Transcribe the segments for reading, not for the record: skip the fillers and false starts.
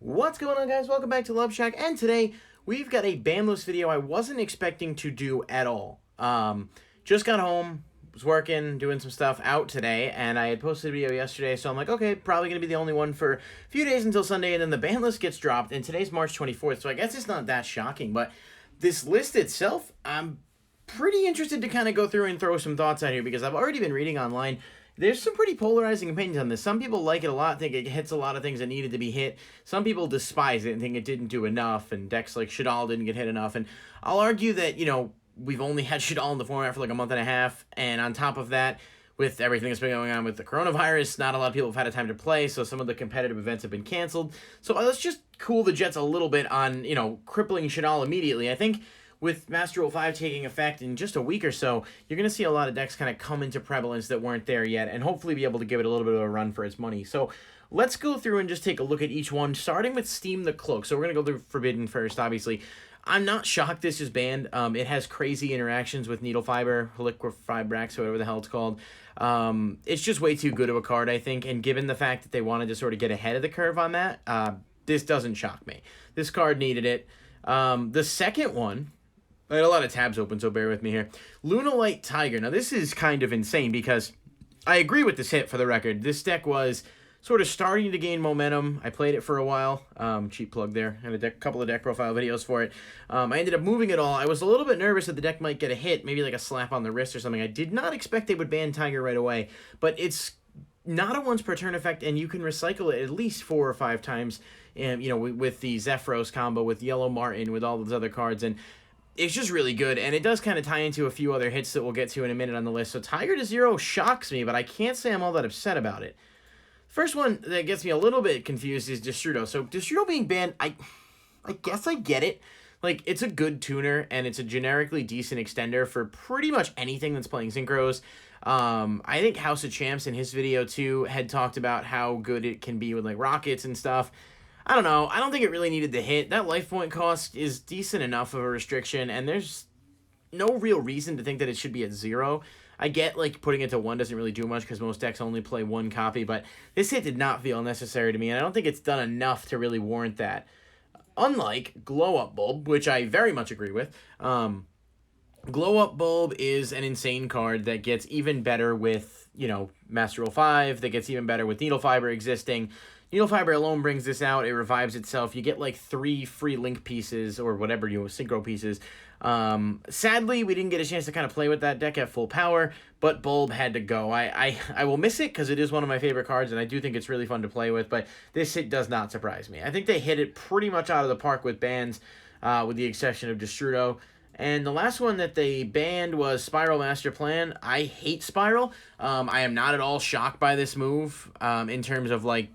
What's going on, guys? Welcome back to Love Shack, and today we've got a Banlist video I wasn't expecting to do at all. Just got home, was working, doing some stuff out today, and I had posted a video yesterday, so I'm like, okay, probably going to be the only one for a few days until Sunday, and then the Banlist gets dropped, and today's March 24th, so I guess it's not that shocking, but this list itself, I'm pretty interested to kind of go through and throw some thoughts out here, because I've already been reading online. There's some pretty polarizing opinions on this. Some people like it a lot, think it hits a lot of things that needed to be hit. Some people despise it and think it didn't do enough, and decks like Shadal didn't get hit enough. And I'll argue that, we've only had Shadal in the format for like a month and a half, and on top of that, with everything that's been going on with the coronavirus, not a lot of people have had a time to play, so some of the competitive events have been canceled. So let's just cool the jets a little bit on, crippling Shadal immediately. I think with Master Rule 5 taking effect in just a week or so, you're going to see a lot of decks kind of come into prevalence that weren't there yet, and hopefully be able to give it a little bit of a run for its money. So let's go through and just take a look at each one, starting with Steam the Cloak. So we're going to go through Forbidden first, obviously. I'm not shocked this is banned. It has crazy interactions with Needle Fiber, Liquefibrax, whatever the hell it's called. It's just way too good of a card, I think, and given the fact that they wanted to sort of get ahead of the curve on that, this doesn't shock me. This card needed it. The second one, I had a lot of tabs open, so bear with me here. Lunalight Tiger. Now, this is kind of insane because I agree with this hit, for the record. This deck was sort of starting to gain momentum. I played it for a while. Cheap plug there. I had a couple of deck profile videos for it. I ended up moving it all. I was a little bit nervous that the deck might get a hit, maybe like a slap on the wrist or something. I did not expect they would ban Tiger right away, but it's not a once per turn effect, and you can recycle it at least 4 or 5 times, with the Zephyros combo, with Yellow Martin, with all those other cards, and it's just really good, and it does kind of tie into a few other hits that we'll get to in a minute on the list. So Tiger to 0 shocks me, but I can't say I'm all that upset about it. First one that gets me a little bit confused is Destrudo. So Destrudo being banned, I guess I get it. Like, it's a good tuner, and it's a generically decent extender for pretty much anything that's playing Synchros. I think House of Champs in his video, too, had talked about how good it can be with, like, rockets and stuff. I don't know. I don't think it really needed the hit. That life point cost is decent enough of a restriction, and there's no real reason to think that it should be at 0. I get, like, putting it to 1 doesn't really do much because most decks only play 1 copy, but this hit did not feel necessary to me, and I don't think it's done enough to really warrant that. Unlike Glow Up Bulb, which I very much agree with, Glow Up Bulb is an insane card that gets even better with, Master Rule 5, that gets even better with Needle Fiber existing. Needle Fiber alone brings this out. It revives itself. You get like 3 free link pieces or whatever, synchro pieces. Sadly, we didn't get a chance to kind of play with that deck at full power, but Bulb had to go. I will miss it because it is one of my favorite cards, and I do think it's really fun to play with, but this hit does not surprise me. I think they hit it pretty much out of the park with bans, with the exception of Destrudo. And the last one that they banned was Spiral Master Plan. I hate Spiral. I am not at all shocked by this move, in terms of like,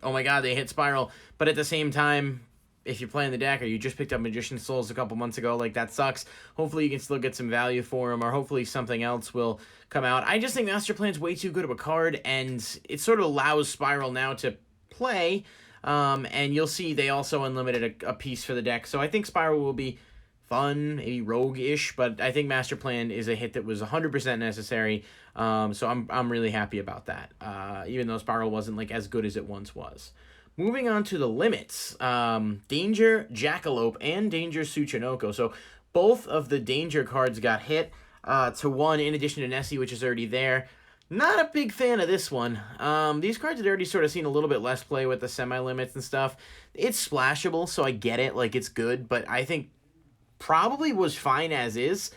oh my god, they hit Spiral. But at the same time, if you're playing the deck or you just picked up Magician Souls a couple months ago, like, that sucks. Hopefully you can still get some value for them, or hopefully something else will come out. I just think Master Plan's way too good of a card, and it sort of allows Spiral now to play. And you'll see they also unlimited a piece for the deck. So I think Spiral will be fun, maybe rogue-ish, but I think Master Plan is a hit that was 100% necessary, so I'm really happy about that, even though Spiral wasn't like as good as it once was. Moving on to the limits, Danger Jackalope and Danger Tsuchinoko. So both of the Danger cards got hit to 1, in addition to Nessie, which is already there. Not a big fan of this one. These cards had already sort of seen a little bit less play with the semi-limits and stuff. It's splashable, so I get it, like, it's good, but I think probably was fine as is.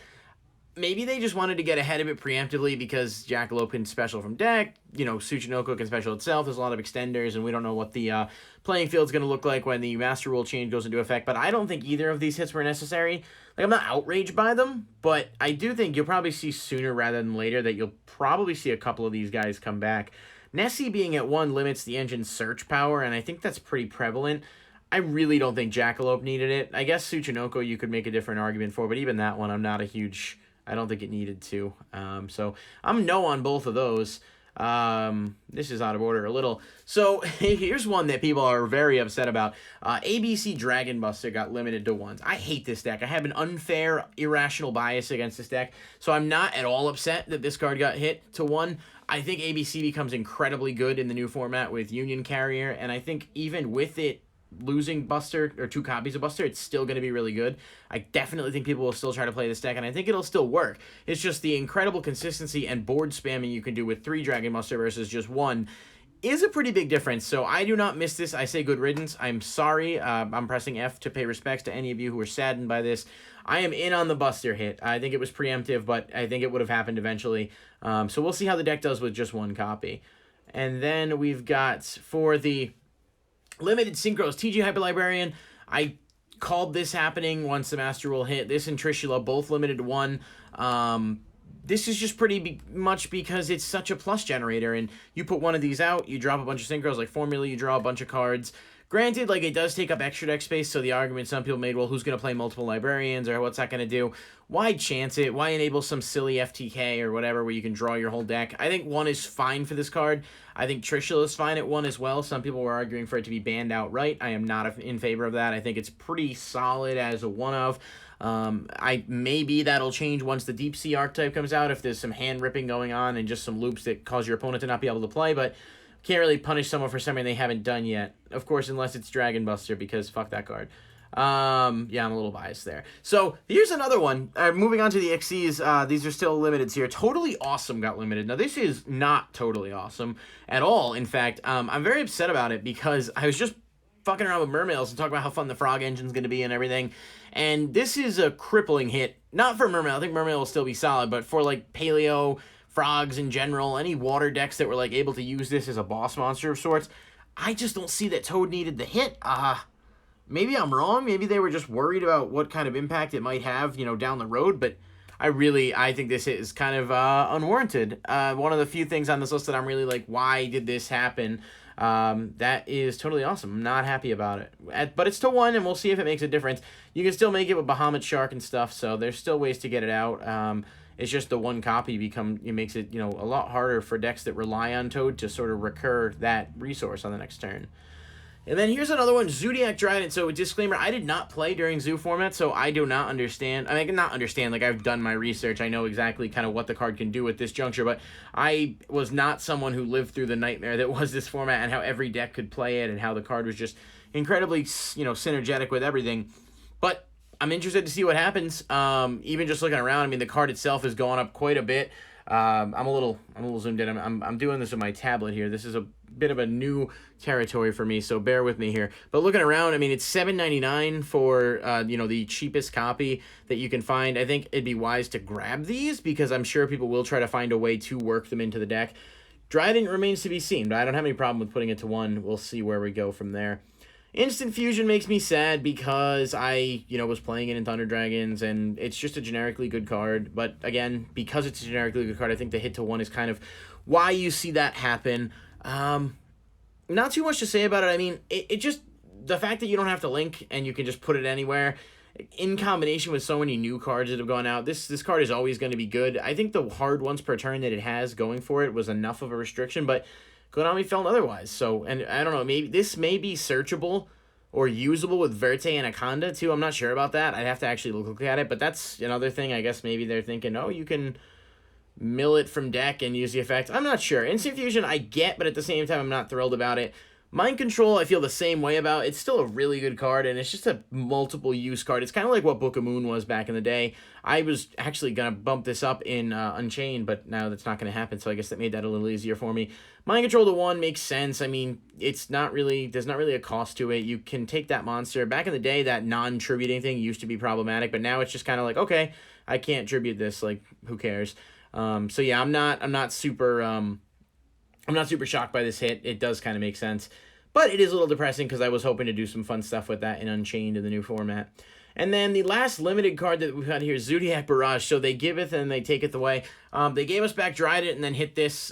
Maybe they just wanted to get ahead of it preemptively because Jackalope can special from deck, Tsuchinoko can special itself. There's a lot of extenders, and we don't know what the playing field's going to look like when the Master Rule change goes into effect, but I don't think either of these hits were necessary. Like, I'm not outraged by them, but I do think you'll probably see sooner rather than later that you'll probably see a couple of these guys come back. Nessie being at 1 limits the engine's search power, and I think that's pretty prevalent. I really don't think Jackalope needed it. I guess Tsuchinoko you could make a different argument for, but even that one I'm not a huge... I don't think it needed to. So I'm no on both of those. This is out of order a little. So here's one that people are very upset about. ABC Dragon Buster got limited to 1s. I hate this deck. I have an unfair, irrational bias against this deck, so I'm not at all upset that this card got hit to 1. I think ABC becomes incredibly good in the new format with Union Carrier, and I think even with it losing Buster, or 2 copies of Buster, it's still going to be really good. I definitely think people will still try to play this deck, and I think it'll still work. It's just the incredible consistency and board spamming you can do with 3 Dragon Buster versus just 1 is a pretty big difference. So I do not miss this. I say good riddance. I'm sorry. I'm pressing F to pay respects to any of you who were saddened by this. I am in on the Buster hit. I think it was preemptive, but I think it would have happened eventually. So we'll see how the deck does with just 1 copy. And then we've got, for the limited synchros, TG Hyper Librarian. I called this happening once the Master Rule hit. This and Trishula, both limited to 1. This is just pretty much because it's such a plus generator, and you put one of these out, you drop a bunch of synchros like Formula, you draw a bunch of cards. Granted, like, it does take up extra deck space, so the argument some people made, well, who's going to play multiple librarians, or what's that going to do? Why chance it? Why enable some silly FTK or whatever where you can draw your whole deck? I think 1 is fine for this card. I think Trishula is fine at 1 as well. Some people were arguing for it to be banned outright. I am not in favor of that. I think it's pretty solid as a 1-of. Maybe that'll change once the Deep Sea archetype comes out, if there's some hand ripping going on and just some loops that cause your opponent to not be able to play, but can't really punish someone for something they haven't done yet. Of course, unless it's Dragon Buster, because fuck that card. Yeah, I'm a little biased there. So, here's another one. Moving on to the XCs, these are still limiteds here. Totally Awesome got limited. Now, this is not Totally Awesome at all. In fact, I'm very upset about it because I was just fucking around with Mermails and talking about how fun the Frog Engine's going to be and everything. And this is a crippling hit. Not for Mermail. I think Mermail will still be solid, but for, like, Paleo, Frogs in general, any water decks that were, like, able to use this as a boss monster of sorts, I just don't see that Toad needed the hit. Maybe I'm wrong. Maybe they were just worried about what kind of impact it might have, down the road, but I think this hit is kind of unwarranted. One of the few things on this list that I'm really like, why did this happen? That is Totally Awesome. I'm not happy about it. But it's still 1, and we'll see if it makes a difference. You can still make it with Bahamut Shark and stuff, so there's still ways to get it out. It's just the 1 copy makes it, a lot harder for decks that rely on Toad to sort of recur that resource on the next turn. And then here's another one, Zoodiac Trident. So, a disclaimer, I did not play during Zoo format, so I do not understand. I mean, I can not understand, like, I've done my research. I know exactly kind of what the card can do at this juncture, but I was not someone who lived through the nightmare that was this format and how every deck could play it and how the card was just incredibly, synergetic with everything. But I'm interested to see what happens. Even just looking around, I mean, the card itself has gone up quite a bit. I'm a little zoomed in. I'm doing this with my tablet here. This is a bit of a new territory for me, so bear with me here. But looking around, I mean, it's $7.99 for the cheapest copy that you can find. I think it'd be wise to grab these because I'm sure people will try to find a way to work them into the deck. Trident remains to be seen, but I don't have any problem with putting it to 1. We'll see where we go from there. Instant Fusion makes me sad because I, was playing it in Thunder Dragons, and it's just a generically good card. But again, because it's a generically good card, I think the hit to 1 is kind of why you see that happen. Not too much to say about it. I mean, it just, the fact that you don't have to link and you can just put it anywhere, in combination with so many new cards that have gone out, this card is always going to be good. I think the hard once per turn that it has going for it was enough of a restriction, but Konami felt otherwise. So, and I don't know, maybe this may be searchable or usable with Verte Anaconda too. I'm not sure about that. I'd have to actually look at it, but that's another thing. I guess maybe they're thinking, oh, you can mill it from deck and use the effect. I'm not sure. Instant Fusion I get, but at the same time I'm not thrilled about it. Mind Control I feel the same way about. It's still a really good card, and it's just a multiple use card. It's kind of like what Book of Moon was back in the day. I was actually going to bump this up in Unchained, but now that's not going to happen, so I guess that made that a little easier for me. Mind Control to 1 makes sense. I mean, there's not really a cost to it. You can take that monster. Back in the day, that non-tributing thing used to be problematic, but now it's just kind of like, okay, I can't tribute this, like, who cares? So yeah, I'm not super shocked by this hit. It does kind of make sense. But it is a little depressing because I was hoping to do some fun stuff with that in Unchained in the new format. And then the last limited card that we've got here is Zoodiac Barrage. So they giveth and they taketh away. They gave us back Dryden and then hit this.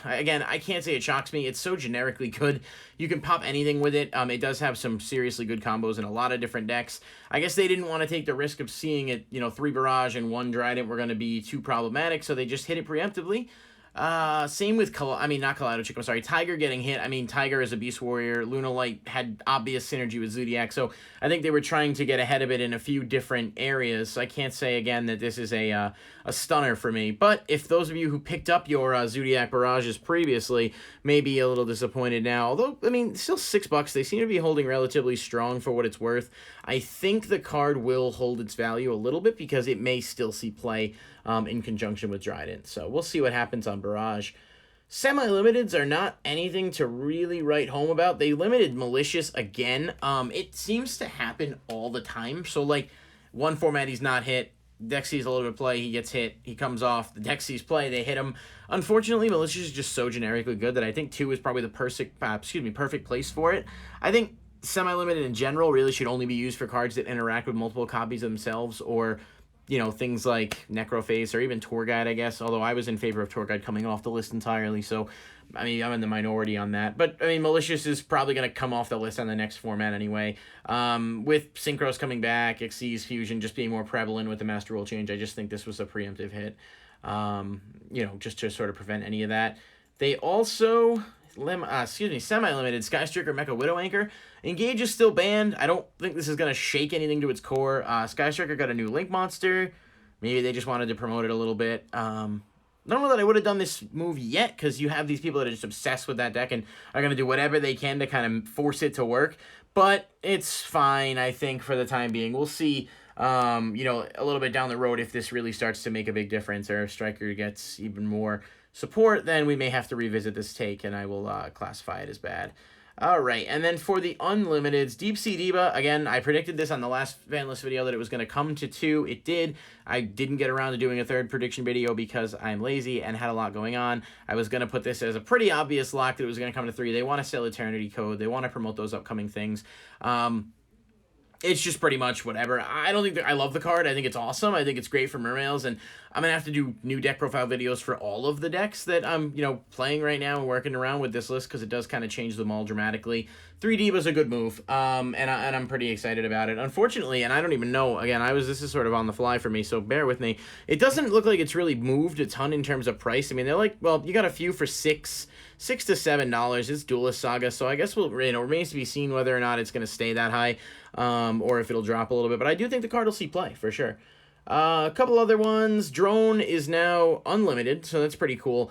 Again, I can't say it shocks me. It's so generically good. You can pop anything with it. It does have some seriously good combos in a lot of different decks. I guess they didn't want to take the risk of seeing it, 3 Barrage and 1 Dryden were going to be too problematic, so they just hit it preemptively. Same with, not Kaleido Chick, I'm sorry, Tiger getting hit. I mean, Tiger is a Beast Warrior. Lunalight had obvious synergy with Zoodiac, so I think they were trying to get ahead of it in a few different areas. So I can't say, again, that this is a stunner for me. But if those of you who picked up your Zoodiac Barrages previously may be a little disappointed now, although, I mean, still $6, they seem to be holding relatively strong for what it's worth. I think the card will hold its value a little bit because it may still see play in conjunction with Dryden. So we'll see what happens on Barrage. Semi-limiteds are not anything to really write home about. They limited Malicious again. It seems to happen all the time. So, like, one format he's not hit, deck sees a little bit of play, he gets hit, he comes off, the deck sees play, they hit him. Unfortunately, Malicious is just so generically good that I think 2 is probably the perfect place for it. I think semi-limited in general really should only be used for cards that interact with multiple copies of themselves, or things like Necroface or even Tour Guide, I guess, although I was in favor of Tour Guide coming off the list entirely, so, I mean, I'm in the minority on that. But, I mean, Malicious is probably going to come off the list on the next format anyway. With Synchros coming back, Xyz Fusion just being more prevalent with the Master Rule change, I just think this was a preemptive hit, just to sort of prevent any of that. They also... semi-limited Skystriker Mecha Widow Anchor. Engage is still banned. I don't think this is going to shake anything to its core. Skystriker got a new Link monster. Maybe they just wanted to promote it a little bit. I don't know that I would have done this move yet, because you have these people that are just obsessed with that deck and are going to do whatever they can to kind of force it to work. But it's fine, I think, for the time being. We'll see, a little bit down the road if this really starts to make a big difference, or if Striker gets even more support, then we may have to revisit this take, and I will classify it as bad. All right, and then for the Unlimiteds, Deep Sea Diva, again, I predicted this on the last Banlist video that it was going to come to 2. It did. I didn't get around to doing a third prediction video because I'm lazy and had a lot going on. I was going to put this as a pretty obvious lock that it was going to come to 3. They want to sell Eternity Code. They want to promote those upcoming things. It's just pretty much whatever. I don't think I love the card. I think it's awesome. I think it's great for Mermails, and I'm going to have to do new deck profile videos for all of the decks that I'm, playing right now and working around with this list, because it does kind of change them all dramatically. 3 Diva's a good move, and I'm pretty excited about it. Unfortunately, and I don't even know, again, this is sort of on the fly for me, so bear with me. It doesn't look like it's really moved a ton in terms of price. I mean, they're like, well, you got a few for $6 to $7. It's Duelist Saga, so I guess remains to be seen whether or not it's going to stay that high, or if it'll drop a little bit. But I do think the card will see play, for sure. A couple other ones. Drone is now unlimited, so that's pretty cool.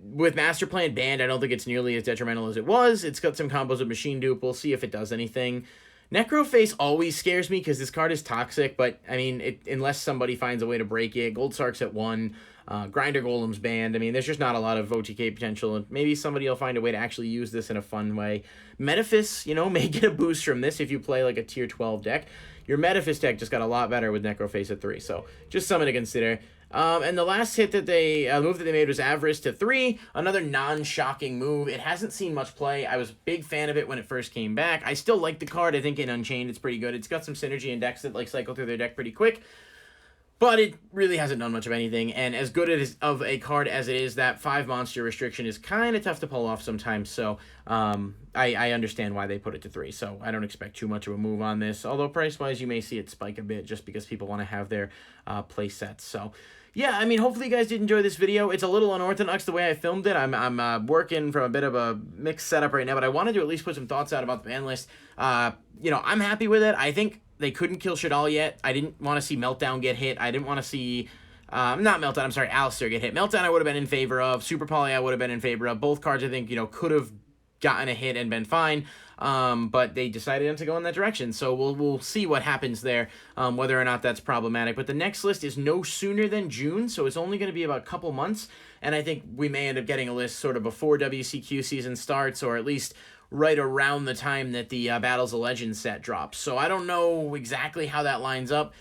With Master Plan banned, I don't think it's nearly as detrimental as it was. It's got some combos with Machine Dupe. We'll see if it does anything. Necroface always scares me because this card is toxic, but, I mean, unless somebody finds a way to break it. Gold Sark's at 1. Grinder Golem's banned. I mean, there's just not a lot of OTK potential, and maybe somebody will find a way to actually use this in a fun way. Metaphys, may get a boost from this if you play, like, a tier 12 deck. Your Metaphys deck just got a lot better with Necroface at 3, so just something to consider. And the last move that they made was Avarice to 3, another non-shocking move. It hasn't seen much play. I was a big fan of it when it first came back. I still like the card. I think in Unchained it's pretty good. It's got some synergy in decks that cycle through their deck pretty quick, but it really hasn't done much of anything. And as good of a card as it is, that 5 monster restriction is kind of tough to pull off sometimes. So I understand why they put it to 3. So I don't expect too much of a move on this. Although price-wise, you may see it spike a bit just because people want to have their play sets. So yeah, I mean, hopefully you guys did enjoy this video. It's a little unorthodox the way I filmed it. I'm working from a bit of a mixed setup right now, but I wanted to at least put some thoughts out about the ban list. I'm happy with it. I think they couldn't kill Shadal yet. I didn't want to see Meltdown get hit. I didn't want to see... not Meltdown, I'm sorry, Alistair get hit. Meltdown I would have been in favor of. Super Poly I would have been in favor of. Both cards I think, could have gotten a hit and been fine. But they decided not to go in that direction. So we'll see what happens there, whether or not that's problematic. But the next list is no sooner than June, so it's only going to be about a couple months. And I think we may end up getting a list sort of before WCQ season starts, or at least right around the time that the Battles of Legends set drops. So I don't know exactly how that lines up,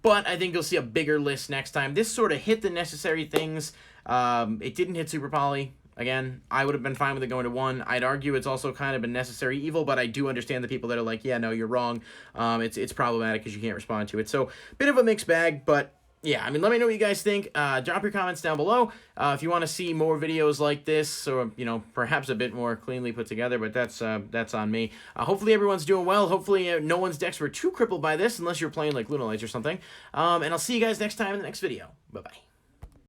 but I think you'll see a bigger list next time. This sort of hit the necessary things. It didn't hit Super Poly. Again, I would have been fine with it going to 1. I'd argue it's also kind of a necessary evil, but I do understand the people that are like, yeah, no, you're wrong. It's problematic because you can't respond to it. So, bit of a mixed bag, but yeah, I mean, let me know what you guys think. Drop your comments down below. If you want to see more videos like this, or, perhaps a bit more cleanly put together, but that's on me. Hopefully everyone's doing well. Hopefully no one's decks were too crippled by this, unless you're playing like Lunalights or something. And I'll see you guys next time in the next video. Bye-bye.